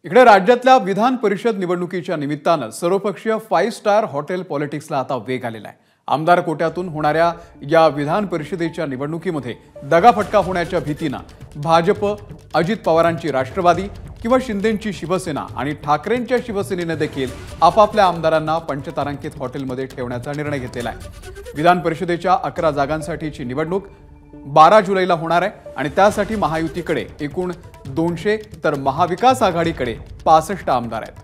इकडे राज्यातल्या विधान परिषद निवडणुकीच्या निमित्तानं सर्वपक्षीय 5 स्टार हॉटेल पॉलिटिक्सला आता वेग आलेला आहे। आमदार कोट्यातून होणाऱ्या या विधान परिषदेच्या निवडणुकीमध्ये दगाफटका होण्याच्या भीतीनं भाजप, अजित पवारांची राष्ट्रवादी किंवा शिंदेंची शिवसेना आणि ठाकरेंच्या शिवसेनेने देखील आपापल्या आमदारांना पंचतारांकित हॉटेलमध्ये ठेवण्याचा निर्णय घेतलेला आहे। विधान परिषदेच्या 11 जागांसाठीची निवडणूक 12 जुलैला होणार आहे आणि त्यासाठी महायुतीकडे एकूण 200 तर महाविकास आघाडीकडे 65 आमदार आहेत।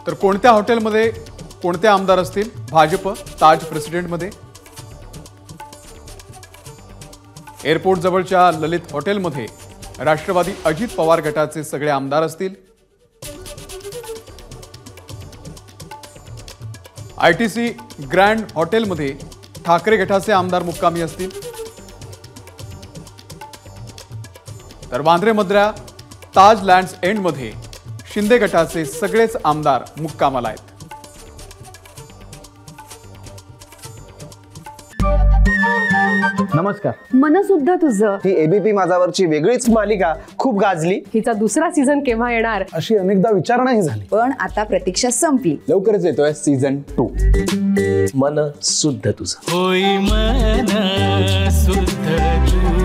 तर कोणत्या हॉटेलमध्ये कोणते आमदार असतील? भाजप ताज प्रेसिडेंटमध्ये, एअरपोर्ट जवळच्या ललित हॉटेलमध्ये राष्ट्रवादी अजित पवार गटाचे सगळे आमदार असतील। आयटीसी ग्रँड हॉटेलमध्ये ठाकरे गटाचे आमदार मुक्कामी असतील। तर वांद्रेमधल्या ताज लँड्स एंडमध्ये शिंदे गटाचे सगळेच आमदार मुक्कामाला आहेत। नमस्कार। मनसुद्धा तुझं ही एबीपी माझावरची वेगळीच मालिका खूप गाजली। हिचा दुसरा सीझन केव्हा येणार अशी अनेकदा विचारणाही झाली, पण आता प्रतीक्षा संपली। लवकरच येतोय सीझन 2। मन शुद्ध तुझं होई मन शुद्ध तुझं।